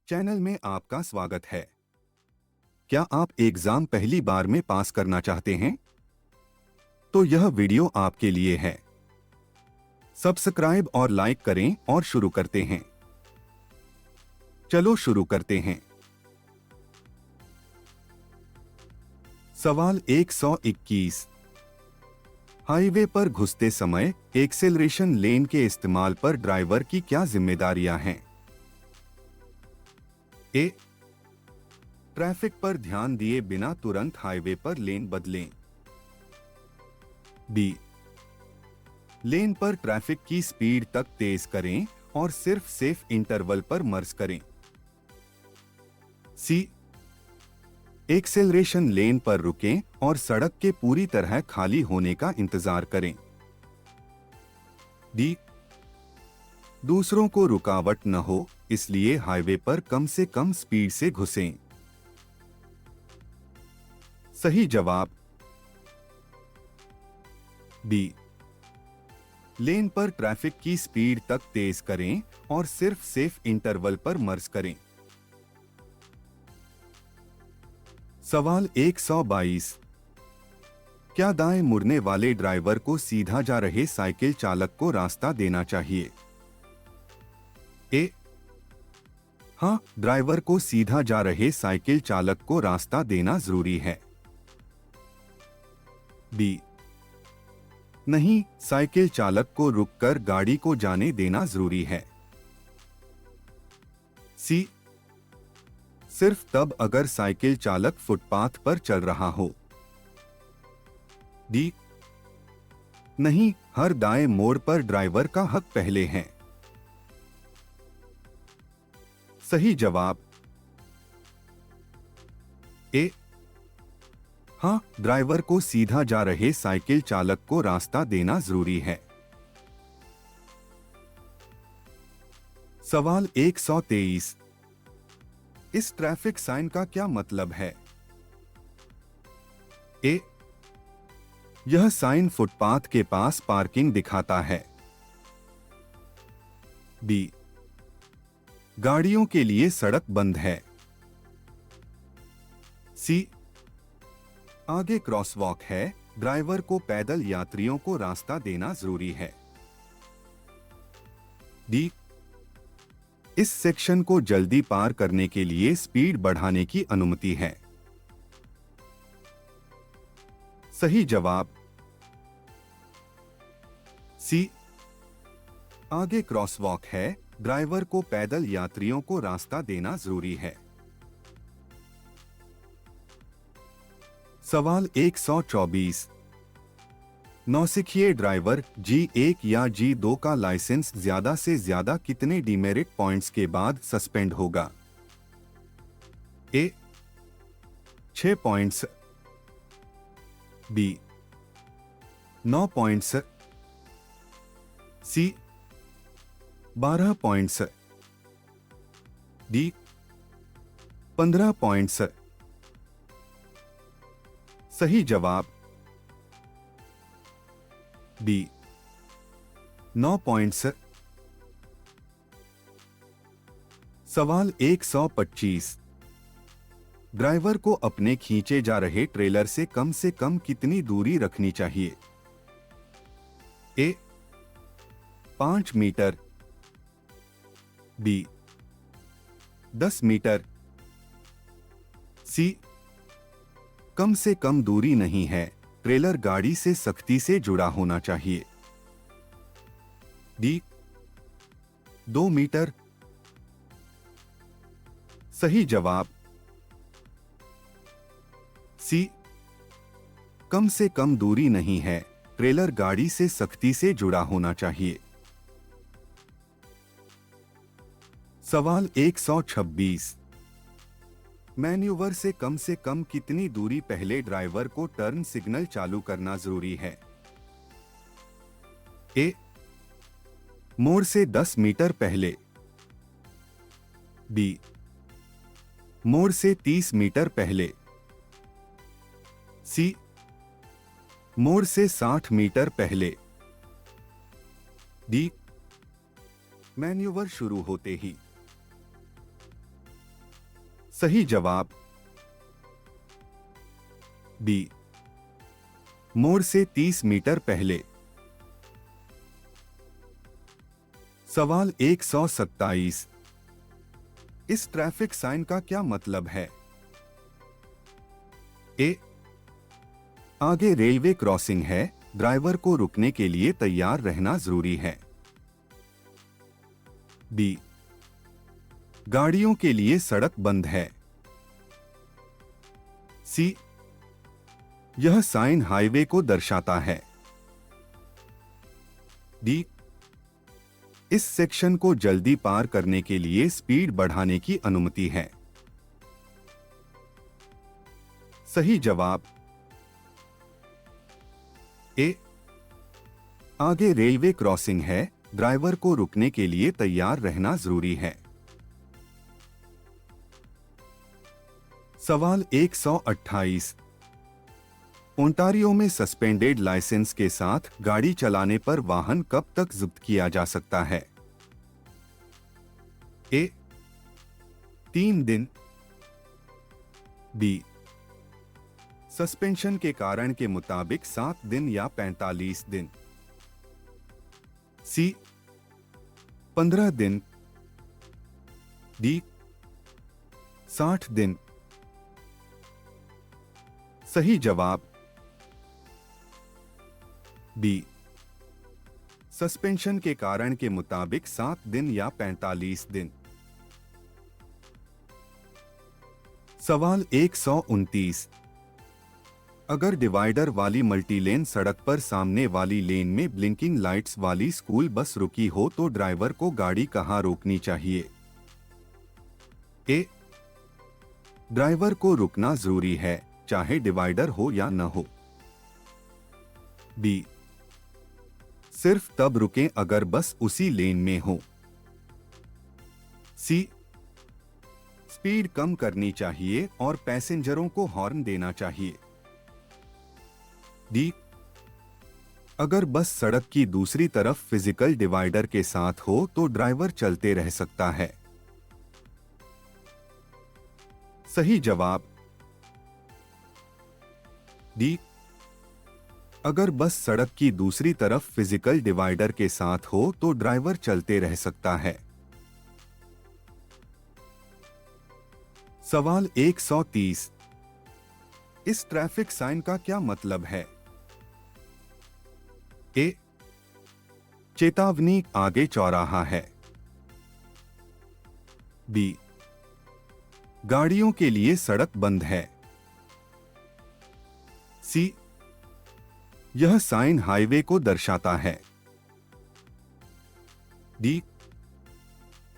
Channel में आपका स्वागत है। क्या आप एग्जाम पहली बार में पास करना चाहते हैं? तो यह वीडियो आपके लिए है। सब्सक्राइब और लाइक करें और शुरू करते हैं। चलो शुरू करते हैं। सवाल 121। हाईवे पर घुसते समय एक्सेलरेशन लेन के इस्तेमाल पर ड्राइवर की क्या जिम्मेदारियां हैं? ए. ट्रैफिक पर ध्यान दिए बिना तुरंत हाईवे पर लेन बदलें। बी. लेन पर ट्रैफिक की स्पीड तक तेज करें और सिर्फ सेफ इंटरवल पर मर्ज करें। सी. एक्सेलरेशन लेन पर रुकें और सड़क के पूरी तरह खाली होने का इंतजार करें। डी. दूसरों को रुकावट न हो इसलिए हाईवे पर कम से कम स्पीड से घुसें। सही जवाब बी. लेन पर ट्रैफिक की स्पीड तक तेज करें और सिर्फ सेफ इंटरवल पर मर्ज करें। सवाल 122। क्या दाएं मुड़ने वाले ड्राइवर को सीधा जा रहे साइकिल चालक को रास्ता देना चाहिए? ए. हाँ, ड्राइवर को सीधा जा रहे साइकिल चालक को रास्ता देना जरूरी है। बी. नहीं, साइकिल चालक को रुककर गाड़ी को जाने देना जरूरी है। सी. सिर्फ तब अगर साइकिल चालक फुटपाथ पर चल रहा हो। डी. नहीं, हर दाएं मोड़ पर ड्राइवर का हक पहले है। सही जवाब ए. हाँ, ड्राइवर को सीधा जा रहे साइकिल चालक को रास्ता देना जरूरी है। सवाल 123। इस ट्रैफिक साइन का क्या मतलब है? ए. यह साइन फुटपाथ के पास पार्किंग दिखाता है। बी. गाड़ियों के लिए सड़क बंद है। सी. आगे क्रॉसवॉक है, ड्राइवर को पैदल यात्रियों को रास्ता देना जरूरी है। डी. इस सेक्शन को जल्दी पार करने के लिए स्पीड बढ़ाने की अनुमति है। सही जवाब सी. आगे क्रॉसवॉक है, ड्राइवर को पैदल यात्रियों को रास्ता देना जरूरी है। सवाल 124। नौसिखिए ड्राइवर G1 या G2 का लाइसेंस ज्यादा से ज्यादा कितने डीमेरिट पॉइंट्स के बाद सस्पेंड होगा? ए. 6 पॉइंट्स। बी. 9 पॉइंट्स। सी. 12 पॉइंट्स। डी. 15 पॉइंट्स। सही जवाब बी. 9 पॉइंट्स। सवाल 125। ड्राइवर को अपने खींचे जा रहे ट्रेलर से कम कितनी दूरी रखनी चाहिए? ए. 5 मीटर। बी. 10 मीटर। सी. कम से कम दूरी नहीं है, ट्रेलर गाड़ी से सख्ती से जुड़ा होना चाहिए। डी. 2 मीटर। सही जवाब सी. कम से कम दूरी नहीं है, ट्रेलर गाड़ी से सख्ती से जुड़ा होना चाहिए। सवाल 126। मैन्यूवर से कम कितनी दूरी पहले ड्राइवर को टर्न सिग्नल चालू करना जरूरी है? ए. मोड़ से 10 मीटर पहले। बी. मोड़ से 30 मीटर पहले। सी. मोड़ से 60 मीटर पहले। डी. मैन्यूवर शुरू होते ही। सही जवाब बी, मोड़ से 30 मीटर पहले। सवाल 127। इस ट्रैफिक साइन का क्या मतलब है? ए, आगे रेलवे क्रॉसिंग है, ड्राइवर को रुकने के लिए तैयार रहना जरूरी है। बी, गाड़ियों के लिए सड़क बंद है। सी, यह साइन हाईवे को दर्शाता है। डी, इस सेक्शन को जल्दी पार करने के लिए स्पीड बढ़ाने की अनुमति है। सही जवाब ए, आगे रेलवे क्रॉसिंग है, ड्राइवर को रुकने के लिए तैयार रहना जरूरी है। सवाल 128। ओंटारियो में सस्पेंडेड लाइसेंस के साथ गाड़ी चलाने पर वाहन कब तक जब्त किया जा सकता है? ए, 3 दिन। बी, सस्पेंशन के कारण के मुताबिक 7 दिन या 45 दिन। सी, 15 दिन। डी, 60 दिन। सही जवाब बी, सस्पेंशन के कारण के मुताबिक 7 दिन या 45 दिन। सवाल 129। अगर डिवाइडर वाली मल्टीलेन सड़क पर सामने वाली लेन में ब्लिंकिंग लाइट्स वाली स्कूल बस रुकी हो तो ड्राइवर को गाड़ी कहां रोकनी चाहिए? ए, ड्राइवर को रुकना जरूरी है, चाहे डिवाइडर हो या न हो। बी, सिर्फ तब रुकें अगर बस उसी लेन में हो। सी, स्पीड कम करनी चाहिए और पैसेंजरों को हॉर्न देना चाहिए। डी, अगर बस सड़क की दूसरी तरफ फिजिकल डिवाइडर के साथ हो तो ड्राइवर चलते रह सकता है। सही जवाब डी, अगर बस सड़क की दूसरी तरफ फिजिकल डिवाइडर के साथ हो तो ड्राइवर चलते रह सकता है। सवाल 130। इस ट्रैफिक साइन का क्या मतलब है? ए, चेतावनी, आगे चौराहा है। बी, गाड़ियों के लिए सड़क बंद है। सी, यह साइन हाईवे को दर्शाता है। डी,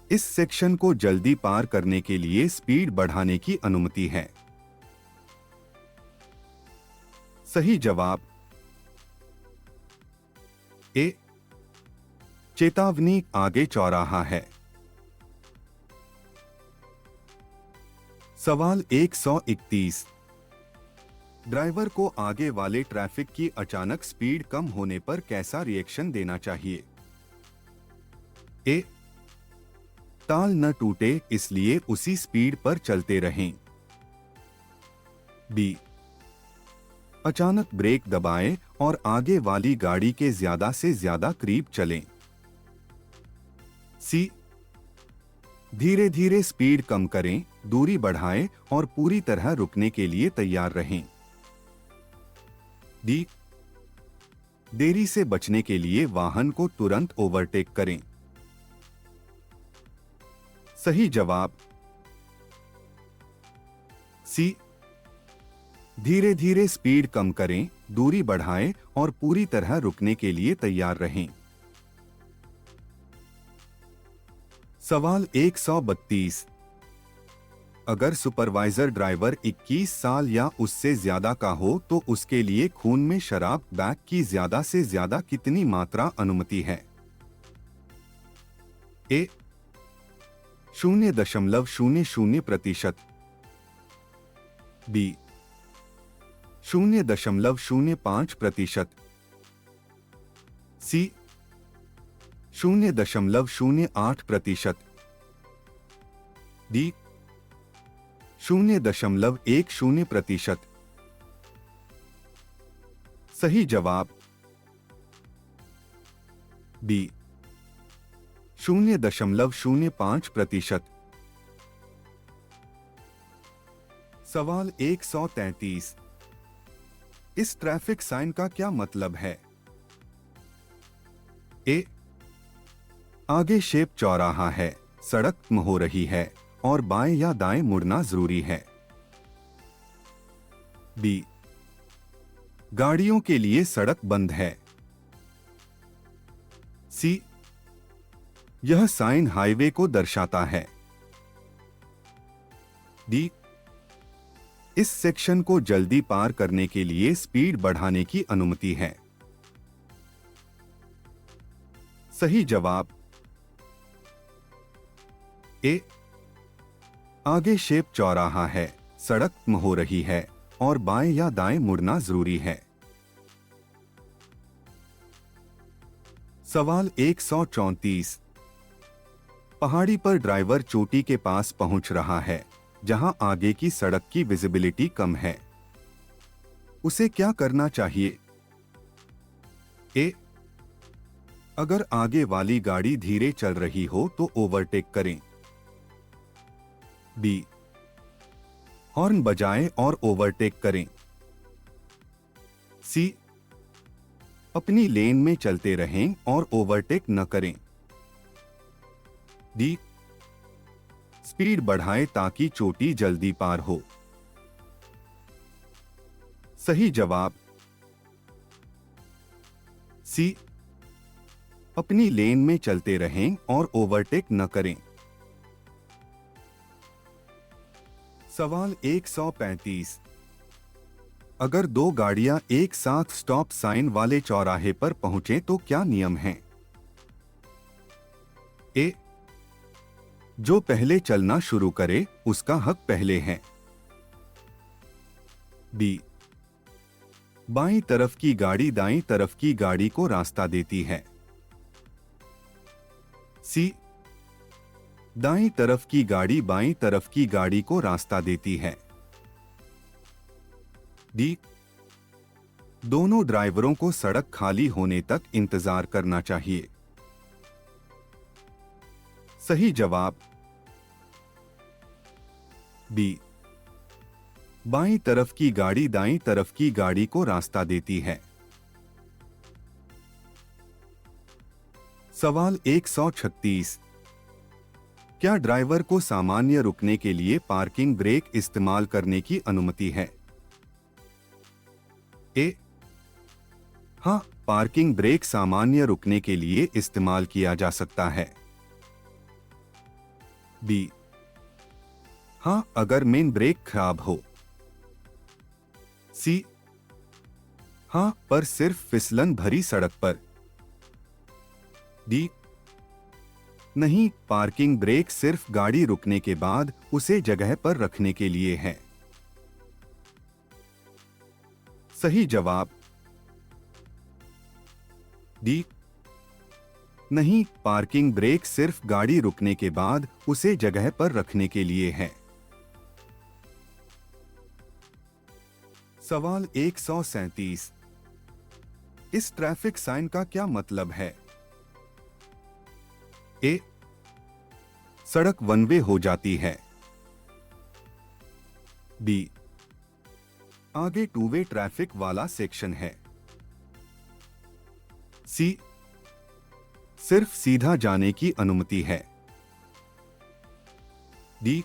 इस सेक्शन को जल्दी पार करने के लिए स्पीड बढ़ाने की अनुमति है। सही जवाब ए, चेतावनी, आगे चौराहा है। सवाल 131। ड्राइवर को आगे वाले ट्रैफिक की अचानक स्पीड कम होने पर कैसा रिएक्शन देना चाहिए? ए, ताल न टूटे इसलिए उसी स्पीड पर चलते रहें। बी, अचानक ब्रेक दबाएं और आगे वाली गाड़ी के ज्यादा से ज्यादा करीब चलें। सी, धीरे धीरे स्पीड कम करें, दूरी बढ़ाएं और पूरी तरह रुकने के लिए तैयार रहें। डी, देरी से बचने के लिए वाहन को तुरंत ओवरटेक करें। सही जवाब सी, धीरे धीरे स्पीड कम करें, दूरी बढ़ाएं और पूरी तरह रुकने के लिए तैयार रहें। सवाल 132। अगर सुपरवाइजर ड्राइवर 21 साल या उससे ज्यादा का हो तो उसके लिए खून में शराब बैग की ज्यादा से ज्यादा कितनी मात्रा अनुमति है? ए, 0.00%। बी, 0.05%। सी, 0.08%। डी, 0.10%। सही जवाब बी 0.05%। सवाल 133। इस ट्रैफिक साइन का क्या मतलब है? ए, आगे शेप चौराहा है, सड़क कम हो रही है और बाएं या दाएं मुड़ना जरूरी है। बी, गाड़ियों के लिए सड़क बंद है। सी, यह साइन हाईवे को दर्शाता है। डी, इस सेक्शन को जल्दी पार करने के लिए स्पीड बढ़ाने की अनुमति है। सही जवाब ए, आगे शेप चौराहा है, सड़क कम हो रही है और बाएं या दाएं मुड़ना जरूरी है। सवाल 134। पहाड़ी पर ड्राइवर चोटी के पास पहुंच रहा है, जहां आगे की सड़क की विजिबिलिटी कम है। उसे क्या करना चाहिए? ए, अगर आगे वाली गाड़ी धीरे चल रही हो तो ओवरटेक करें। बी, हॉर्न बजाएं और ओवरटेक करें। सी, अपनी लेन में चलते रहें और ओवरटेक न करें। डी, स्पीड बढ़ाएं ताकि चोटी जल्दी पार हो। सही जवाब सी, अपनी लेन में चलते रहें और ओवरटेक न करें। सवाल 135। अगर दो गाड़ियां एक साथ स्टॉप साइन वाले चौराहे पर पहुंचे तो क्या नियम है? ए, जो पहले चलना शुरू करे उसका हक पहले है। बी, बाईं तरफ की गाड़ी दाईं तरफ की गाड़ी को रास्ता देती है। सी, दाईं तरफ की गाड़ी बाईं तरफ की गाड़ी को रास्ता देती है। डी, दोनों ड्राइवरों को सड़क खाली होने तक इंतजार करना चाहिए। सही जवाब बी, बाईं तरफ की गाड़ी दाईं तरफ की गाड़ी को रास्ता देती है। सवाल 136। क्या ड्राइवर को सामान्य रुकने के लिए पार्किंग ब्रेक इस्तेमाल करने की अनुमति है? ए, हाँ, पार्किंग ब्रेक सामान्य रुकने के लिए इस्तेमाल किया जा सकता है। बी, हाँ, अगर मेन ब्रेक खराब हो। सी, हाँ, पर सिर्फ फिसलन भरी सड़क पर। डी, नहीं, पार्किंग ब्रेक सिर्फ गाड़ी रुकने के बाद उसे जगह पर रखने के लिए है। सही जवाब डी, नहीं, पार्किंग ब्रेक सिर्फ गाड़ी रुकने के बाद उसे जगह पर रखने के लिए है। सवाल 137। इस ट्रैफिक साइन का क्या मतलब है? ए, सड़क वन वे हो जाती है। बी, आगे टू वे ट्रैफिक वाला सेक्शन है। सी, सिर्फ सीधा जाने की अनुमति है। डी,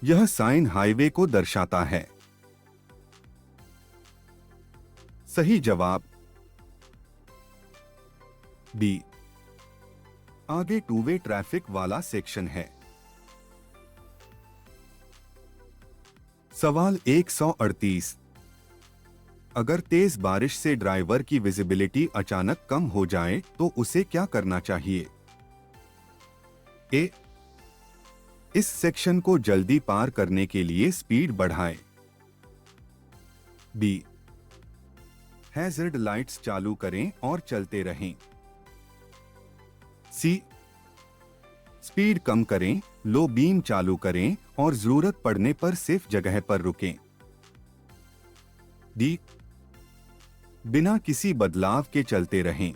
यह साइन हाईवे को दर्शाता है। सही जवाब बी, आगे टू वे ट्रैफिक वाला सेक्शन है। सवाल 138। अगर तेज बारिश से ड्राइवर की विजिबिलिटी अचानक कम हो जाए तो उसे क्या करना चाहिए? ए, इस सेक्शन को जल्दी पार करने के लिए स्पीड बढ़ाएं। बी, हैज़र्ड लाइट्स चालू करें और चलते रहें। सी, स्पीड कम करें लो बीम चालू करें और जरूरत पड़ने पर सिर्फ जगह पर रुकें। डी, बिना किसी बदलाव के चलते रहें।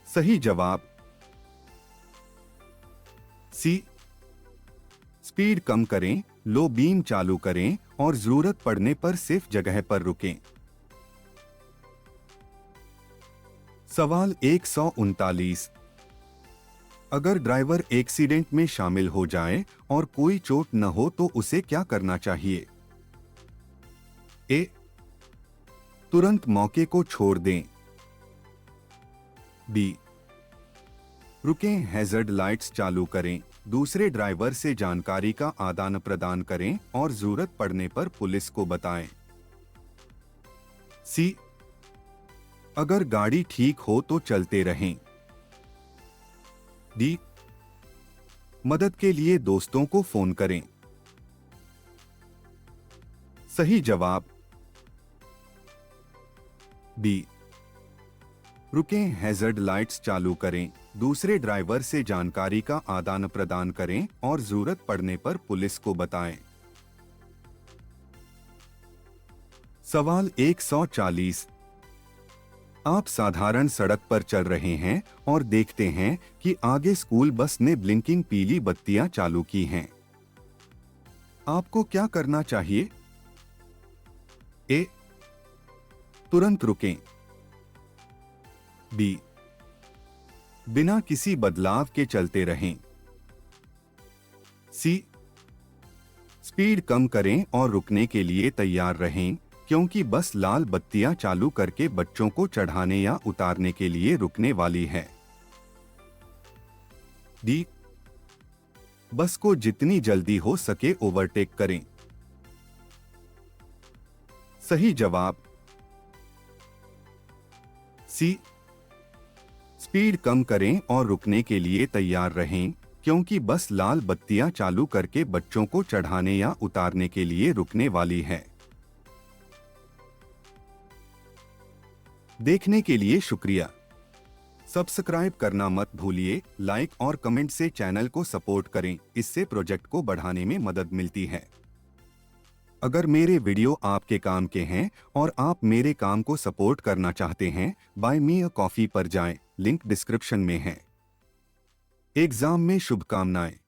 सही जवाब सी, स्पीड कम करें, लो बीम चालू करें और जरूरत पड़ने पर सिर्फ जगह पर रुकें। सवाल 139। अगर ड्राइवर एक्सीडेंट में शामिल हो जाए और कोई चोट न हो तो उसे क्या करना चाहिए? ए, तुरंत मौके को छोड़ दें। बी, रुकें, हैजर्ड लाइट्स चालू करें, दूसरे ड्राइवर से जानकारी का आदान प्रदान करें और जरूरत पड़ने पर पुलिस को बताएं। सी, अगर गाड़ी ठीक हो तो चलते रहें। डी, मदद के लिए दोस्तों को फोन करें। सही जवाब बी, रुकें, हैजर्ड लाइट्स चालू करें, दूसरे ड्राइवर से जानकारी का आदान प्रदान करें और जरूरत पड़ने पर पुलिस को बताएं। सवाल 140। आप साधारण सड़क पर चल रहे हैं और देखते हैं कि आगे स्कूल बस ने ब्लिंकिंग पीली बत्तियां चालू की हैं। आपको क्या करना चाहिए? ए, तुरंत रुकें। बी, बिना किसी बदलाव के चलते रहें। सी, स्पीड कम करें और रुकने के लिए तैयार रहें क्योंकि बस लाल बत्तियां चालू करके बच्चों को चढ़ाने या उतारने के लिए रुकने वाली है। डी, बस को जितनी जल्दी हो सके ओवरटेक करें। सही जवाब सी, स्पीड कम करें और रुकने के लिए तैयार रहें क्योंकि बस लाल बत्तियां चालू करके बच्चों को चढ़ाने या उतारने के लिए रुकने वाली है। देखने के लिए शुक्रिया। सब्सक्राइब करना मत भूलिए, लाइक और कमेंट से चैनल को सपोर्ट करें, इससे प्रोजेक्ट को बढ़ाने में मदद मिलती है। अगर मेरे वीडियो आपके काम के हैं और आप मेरे काम को सपोर्ट करना चाहते हैं, बाय मी अ कॉफी पर जाएं, लिंक डिस्क्रिप्शन में है। एग्जाम में शुभकामनाएं।